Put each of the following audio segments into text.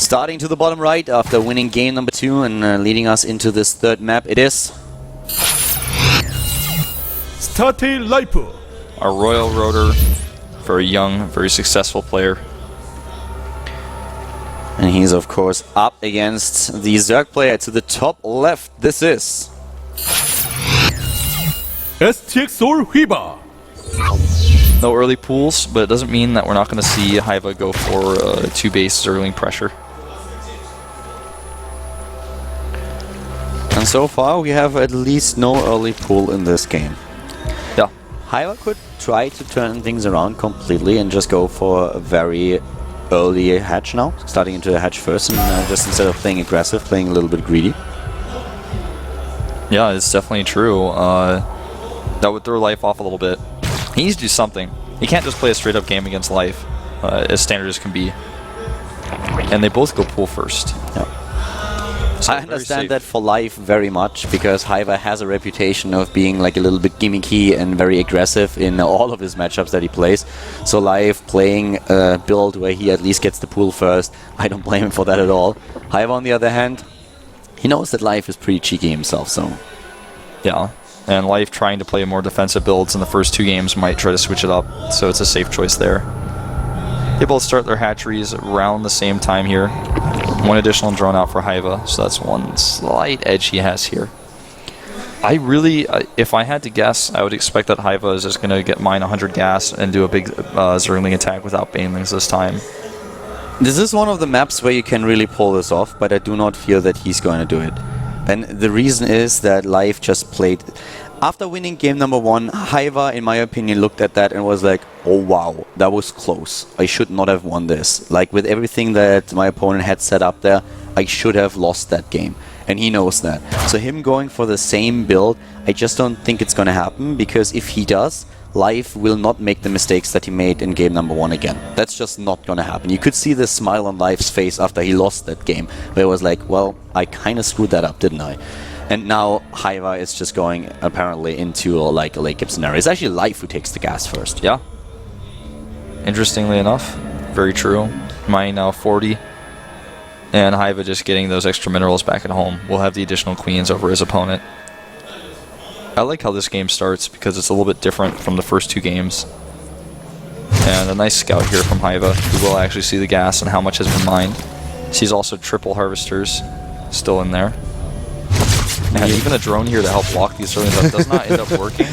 Starting to the bottom right after winning game number 2 and leading us into this third map, it is Starcraft Life. A Royal Rotor, very young, very successful player. And he's of course up against the Zerg player to the top left. This is STX or hyvaa. No early pools, but it doesn't mean that we're not going to see hyvaa go for 2 base Zergling pressure. And so far we have at least no early pool in this game. Yeah. hyvaa could try to turn things around completely and just go for a very early hatch now, starting into the hatch first, and just instead of playing aggressive, playing a little bit greedy. Yeah, it's definitely true. That would throw Life off a little bit. He needs to do something. He can't just play a straight-up game against Life, as standard as can be. And they both go pool first. Yeah. So I understand that for Life very much, because hyvaa has a reputation of being like a little bit gimmicky and very aggressive in all of his matchups that he plays. So Life playing a build where he at least gets the pool first, I don't blame him for that at all. hyvaa on the other hand, he knows that Life is pretty cheeky himself, so... Yeah, and Life trying to play more defensive builds in the first 2 games might try to switch it up, so it's a safe choice there. They both start their hatcheries around the same time here. 1 additional drone out for hyvaa, so that's 1 slight edge he has here. I really, if I had to guess, I would expect that hyvaa is just going to get mine 100 gas and do a big Zergling attack without Banelings this time. This is one of the maps where you can really pull this off, but I do not feel that he's going to do it. And the reason is that Life just played... After winning game number 1, hyvaa, in my opinion, looked at that and was like, oh wow, that was close. I should not have won this. Like, with everything that my opponent had set up there, I should have lost that game. And he knows that. So him going for the same build, I just don't think it's going to happen, because if he does, Life will not make the mistakes that he made in game number 1 again. That's just not going to happen. You could see the smile on Life's face after he lost that game, where it was like, well, I kind of screwed that up, didn't I? And now hyvaa is just going apparently into like a late game scenario. It's actually Life who takes the gas first. Yeah. Interestingly enough, very true. Mine now 40. And hyvaa just getting those extra minerals back at home. Will have the additional queens over his opponent. I like how this game starts because it's a little bit different from the first 2 games. And a nice scout here from hyvaa, who will actually see the gas and how much has been mined. Sees also triple harvesters still in there. And even a drone here to help block these Zerglings up does not end up working.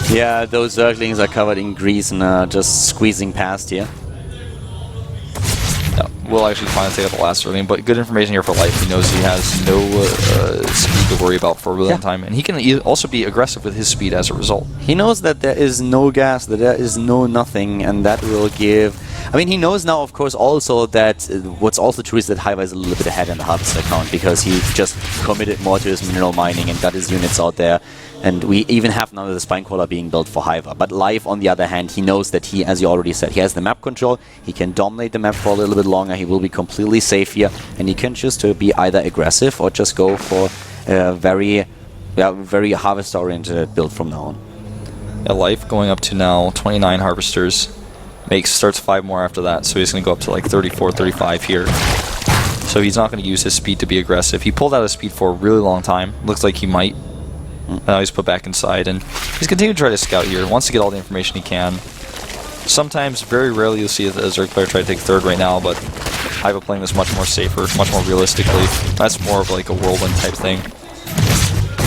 Yeah, those Zerglings are covered in grease and just squeezing past here. Yeah, we'll actually finally take out the last Zergling, but good information here for Life. He knows he has no speed to worry about for a really long time, and he can also be aggressive with his speed as a result. He knows that there is no gas, that there is no nothing, and that will give... I mean, he knows now, of course, also that what's also true is that hyvaa is a little bit ahead in the harvester count, because he just committed more to his mineral mining and got his units out there. And we even have now the spine crawler being built for hyvaa. But Life, on the other hand, he knows that he, as you already said, he has the map control. He can dominate the map for a little bit longer. He will be completely safe here, and he can choose to be either aggressive or just go for a very harvester-oriented build from now on. Yeah, Life going up to now 29 harvesters. Starts 5 more after that, so he's going to go up to like 34, 35 here. So he's not going to use his speed to be aggressive. He pulled out his speed for a really long time. Looks like he might. Now he's put back inside, and he's continuing to try to scout here. Wants to get all the information he can. Sometimes, very rarely, you'll see a Zerg player try to take 3rd right now, but hyvaa playing this much more safer, much more realistically. That's more of like a whirlwind type thing.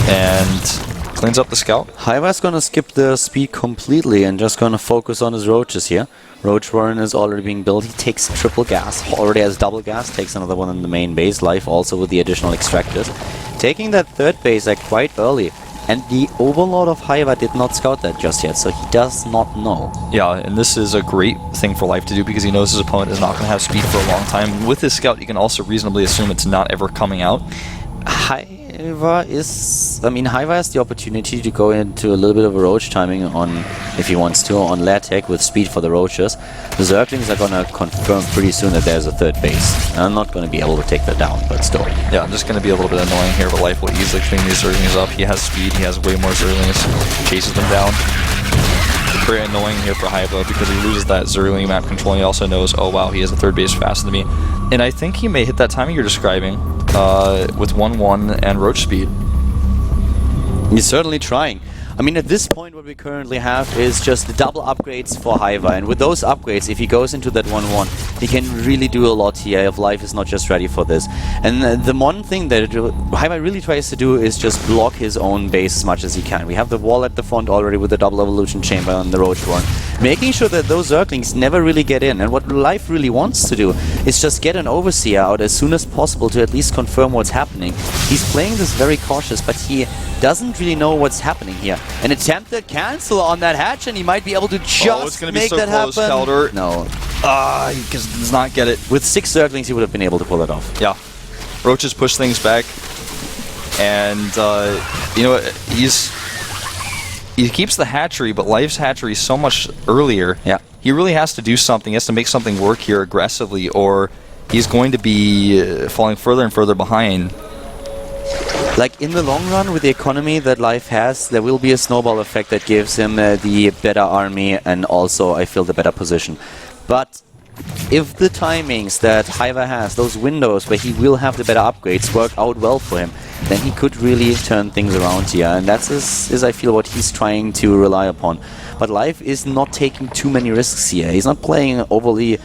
And cleans up the scout. hyvaa's gonna skip the speed completely and just gonna focus on his roaches here. Roach Warren is already being built. He takes triple gas, already has double gas, takes another one in the main base. Life also with the additional extractors. Taking that 3rd base like quite early. And the Overlord of hyvaa did not scout that just yet, so he does not know. Yeah, and this is a great thing for Life to do because he knows his opponent is not going to have speed for a long time. With his scout, you can also reasonably assume it's not ever coming out. hyvaa has the opportunity to go into a little bit of a roach timing on, if he wants to, on lair tech with speed for the roaches. The Zerglings are going to confirm pretty soon that there's a 3rd base. I'm not going to be able to take that down, but still. Yeah, I'm just going to be a little bit annoying here, but Life will easily clean these Zerglings up. He has speed, he has way more Zerglings, chases them down. very annoying here for Hyvaa because he loses that Zerling map control. And he also knows, oh wow, he has a third base faster than me. And I think he may hit that timing you're describing with 1-1 and roach speed. He's certainly trying. I mean, at this point, what we currently have is just the double upgrades for Hyvaa, and with those upgrades, if he goes into that 1-1, he can really do a lot here if Life is not just ready for this. And the one thing that Hyvaa really tries to do is just block his own base as much as he can. We have the wall at the front already with the double evolution chamber on the Roach Warren, making sure that those Zerglings never really get in. And what Life really wants to do is just get an Overseer out as soon as possible to at least confirm what's happening. He's playing this very cautious, but he doesn't really know what's happening here. An attempted cancel on that hatch, and he might be able to just make that happen. Calder. No. He does not get it. With 6 Zerglings, he would have been able to pull it off. Yeah. Roaches push things back, and you know, he keeps the hatchery, but Life's hatchery so much earlier. Yeah. He really has to do something. He has to make something work here aggressively, or he's going to be falling further and further behind. Like, in the long run, with the economy that Life has, there will be a snowball effect that gives him the better army and also, I feel, the better position. But if the timings that Hyvaa has, those windows where he will have the better upgrades, work out well for him, then he could really turn things around here. And that's, I feel, what he's trying to rely upon. But Life is not taking too many risks here. He's not playing an overly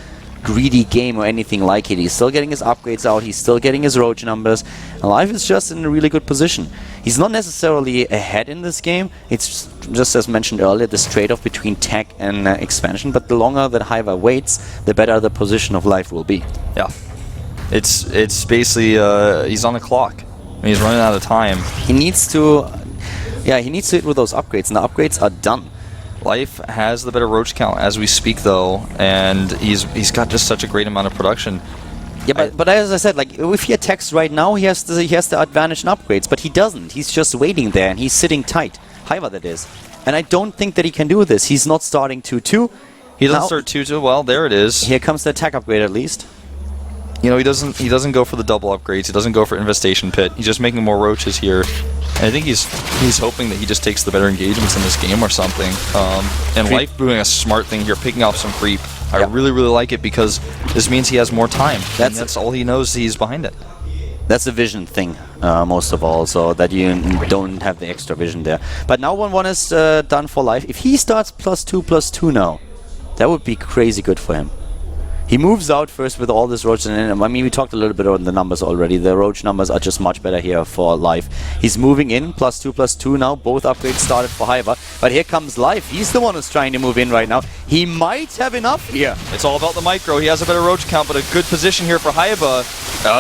greedy game or anything like it. He's still getting his upgrades out, he's still getting his roach numbers, and Life is just in a really good position. He's not necessarily ahead in this game, it's just as mentioned earlier, this trade-off between tech and expansion, but the longer that Hyvaa waits, the better the position of Life will be. Yeah. It's basically, he's on the clock. I mean, he's running out of time. He needs to, he needs to hit with those upgrades, and the upgrades are done. Life has the better roach count as we speak, though, and he's got just such a great amount of production. Yeah, but as I said, like, if he attacks right now, he has the advantage in upgrades, but he doesn't. He's just waiting there, and he's sitting tight. Hyvaa, that is. And I don't think that he can do this. He's not starting 2-2. He doesn't start 2-2. Well, there it is. Here comes the attack upgrade, at least. You know, he doesn't go for the double upgrades. He doesn't go for Infestation Pit. He's just making more roaches here. And I think he's hoping that he just takes the better engagements in this game or something. And Life doing a smart thing here, picking off some creep. I really, really like it because this means he has more time. That's all he knows. He's behind it. That's a vision thing, most of all, so that you don't have the extra vision there. But now 1-1 is done for Life. If he starts +2/+2 now, that would be crazy good for him. He moves out first with all this roach, and I mean, we talked a little bit on the numbers already. The roach numbers are just much better here for Life. He's moving in, +2/+2 now. Both upgrades started for Hyvaa, but here comes Life. He's the one who's trying to move in right now. He might have enough here. It's all about the micro. He has a better roach count, but a good position here for Hyvaa.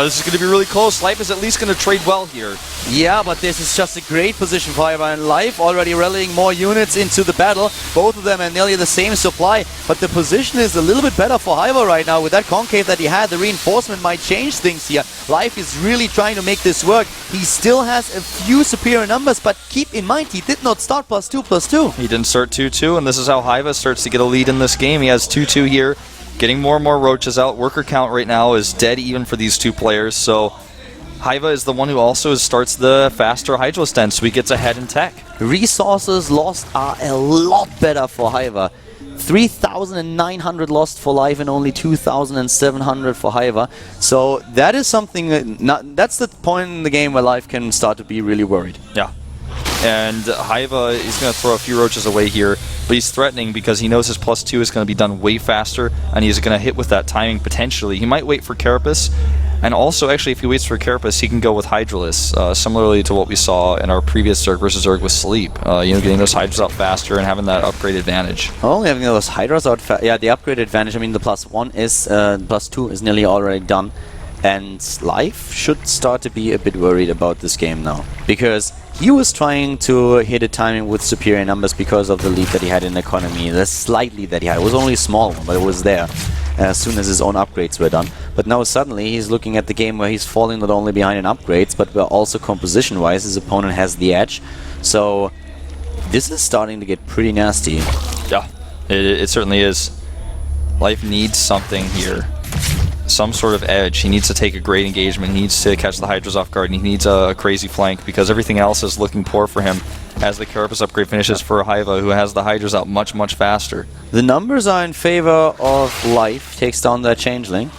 This is going to be really close. Life is at least going to trade well here. Yeah, but this is just a great position for Hyvaa, and Life already rallying more units into the battle. Both of them are nearly the same supply, but the position is a little bit better for Hyvaa right now. With that concave that he had, the reinforcement might change things here. Life is really trying to make this work. He still has a few superior numbers, but keep in mind, he did not start +2/+2. He didn't start 2-2, and this is how Hyvaa starts to get a lead in this game. He has 2-2 here, getting more and more roaches out. Worker count right now is dead even for these two players, so Hyvaa is the one who also starts the faster Hydro Sten, so he gets ahead in tech. Resources lost are a lot better for Hyvaa. 3,900 lost for Life and only 2,700 for Hyvaa. So that is something, that's the point in the game where Life can start to be really worried. Yeah. And Hyvaa is going to throw a few roaches away here, but he's threatening because he knows his +2 is going to be done way faster, and he's going to hit with that timing potentially. He might wait for Carapace, and also actually if he waits for Carapace, he can go with Hydralisk, similarly to what we saw in our previous Zerg versus Zerg with Sleep. You know, getting those Hydras out faster and having that upgrade advantage. Only having those Hydras out yeah, the upgrade advantage, I mean the +1 is, +2 is nearly already done. And Life should start to be a bit worried about this game now, because he was trying to hit a timing with superior numbers because of the lead that he had in economy, the slight lead that he had. It was only a small one, but it was there as soon as his own upgrades were done. But now suddenly he's looking at the game where he's falling not only behind in upgrades, but also composition-wise his opponent has the edge. So this is starting to get pretty nasty. Yeah, it certainly is. Life needs something here. some sort of edge. He needs to take a great engagement. He needs to catch the Hydras off guard, and he needs a crazy flank because everything else is looking poor for him as the Carapace upgrade finishes for hyvaa, who has the Hydras out much, much faster. The numbers are in favor of Life, takes down that Changeling.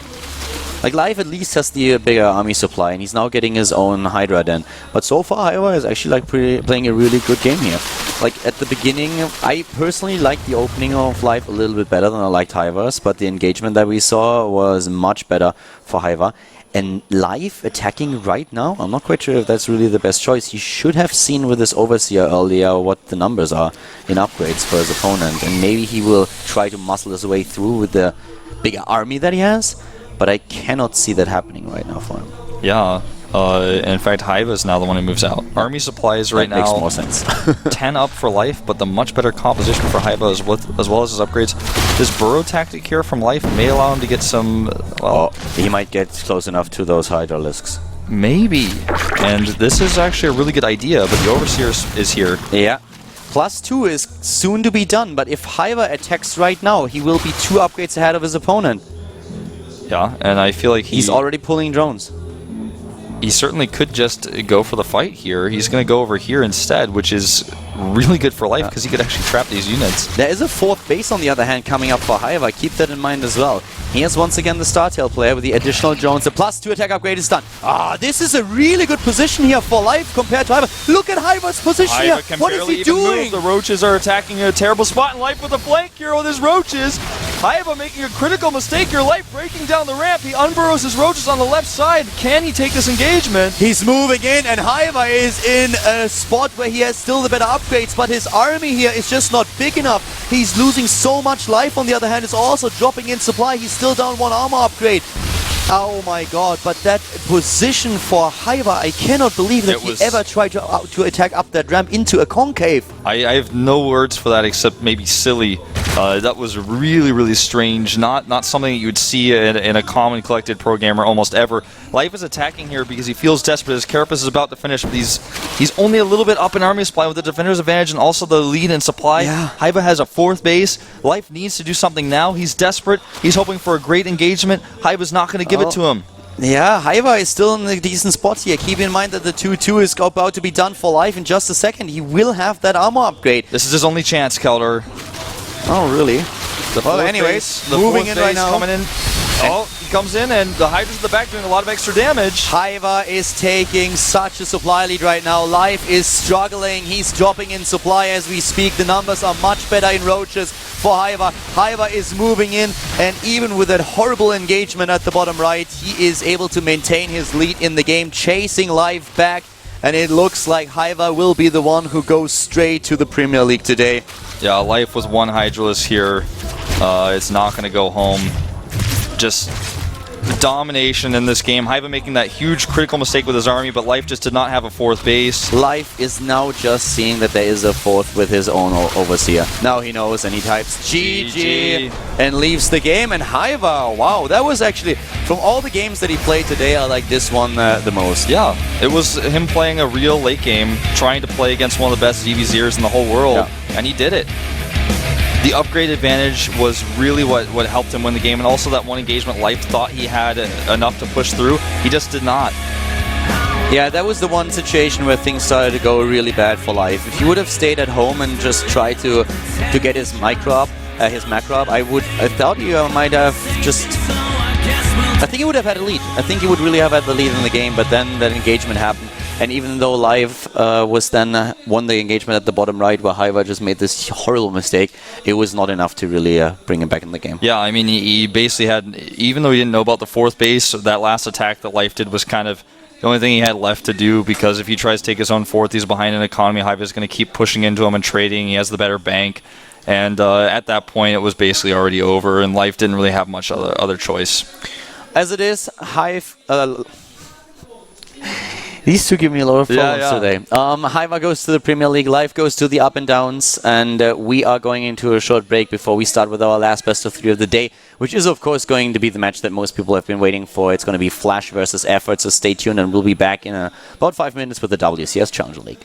Like, Life at least has the bigger army supply, and he's now getting his own Hydra den. But so far, hyvaa is actually like playing a really good game here. Like, at the beginning, I personally liked the opening of Life a little bit better than I liked hyvaa's, but the engagement that we saw was much better for hyvaa. And Life attacking right now, I'm not quite sure if that's really the best choice. He should have seen with his Overseer earlier what the numbers are in upgrades for his opponent, and maybe he will try to muscle his way through with the bigger army that he has. But I cannot see that happening right now for him. Yeah. In fact, hyvaa is now the one who moves out. Army supplies right now. Makes more sense. 10 up for Life, but the much better composition for hyvaa as well as his upgrades. This burrow tactic here from Life may allow him to get some. Well, he might get close enough to those Hydralisks. Maybe. And this is actually a really good idea, but the Overseer is here. Yeah. +2 is soon to be done, but if hyvaa attacks right now, he will be 2 upgrades ahead of his opponent. Yeah, and I feel like he's already pulling drones. He certainly could just go for the fight here. He's going to go over here instead, which is really good for Life because he could actually trap these units. There is a 4th base on the other hand coming up for hyvaa. Keep that in mind as well. Here's once again the Startail player with the additional drones. The +2 attack upgrade is done. This is a really good position here for Life compared to hyvaa. Look at hyvaa's position here. What is he doing? The Roaches are attacking a terrible spot, and Life with a flank here with his Roaches. hyvaa making a critical mistake here. Life breaking down the ramp. He unburrows his Roaches on the left side. Can he take this engagement? He's moving in, and hyvaa is in a spot where he has still the better upgrades, but his army here is just not big enough. He's losing so much life. On the other hand, is also dropping in supply. He's still down 1 armor upgrade. Oh my god, but that position for hyvaa, I cannot believe that he ever tried to attack up that ramp into a concave. I have no words for that except maybe silly. That was really, really strange. Not something that you would see in a common collected pro gamer almost ever. Life is attacking here because he feels desperate. His Carapace is about to finish, but he's only a little bit up in army supply with the defender's advantage and also the lead in supply. Yeah. hyvaa has a 4th base. Life needs to do something now. He's desperate. He's hoping for a great engagement. hyvaa's not going to give it to him. Yeah, hyvaa is still in a decent spot here. Keep in mind that the 2-2 is about to be done for Life in just a second. He will have that armor upgrade. This is his only chance, Keldor. Oh, really? Well, anyways, the moving in right now. Coming in. Oh, he comes in, and the Hydras in the back doing a lot of extra damage. hyvaa is taking such a supply lead right now. Life is struggling. He's dropping in supply as we speak. The numbers are much better in Roaches for hyvaa. hyvaa is moving in, and even with that horrible engagement at the bottom right, he is able to maintain his lead in the game, chasing Life back. And it looks like hyvaa will be the one who goes straight to the Premier League today. Yeah, Life with 1 Hydralisk here. It's not going to go home. Just domination in this game. hyvaa making that huge critical mistake with his army, but Life just did not have a 4th base. Life is now just seeing that there is a 4th with his own Overseer. Now he knows, and he types GG and leaves the game. And hyvaa, wow, that was actually, from all the games that he played today, I like this one the most. Yeah, it was him playing a real late game, trying to play against one of the best DBZers in the whole world, and he did it. The upgrade advantage was really what helped him win the game, and also that one engagement Life thought he had enough to push through. He just did not. Yeah, that was the one situation where things started to go really bad for Life. If he would have stayed at home and just tried to get his macro up, I thought he might have just. I think he would have had a lead. I think he would really have had the lead in the game, but then that engagement happened. And even though Life was then won the engagement at the bottom right, where hyvaa just made this horrible mistake, it was not enough to really bring him back in the game. Yeah, I mean, he basically had, even though he didn't know about the 4th base, that last attack that Life did was kind of the only thing he had left to do, because if he tries to take his own 4th, he's behind an economy. hyvaa is going to keep pushing into him and trading. He has the better bank. And at that point, it was basically already over, and Life didn't really have much other choice. As it is, these two give me a lot of problems today. hyvaa goes to the Premier League, Life goes to the up and downs, and we are going into a short break before we start with our last best of 3 of the day, which is of course going to be the match that most people have been waiting for. It's going to be Flash versus Effort, so stay tuned, and we'll be back in about 5 minutes with the WCS Challenger League.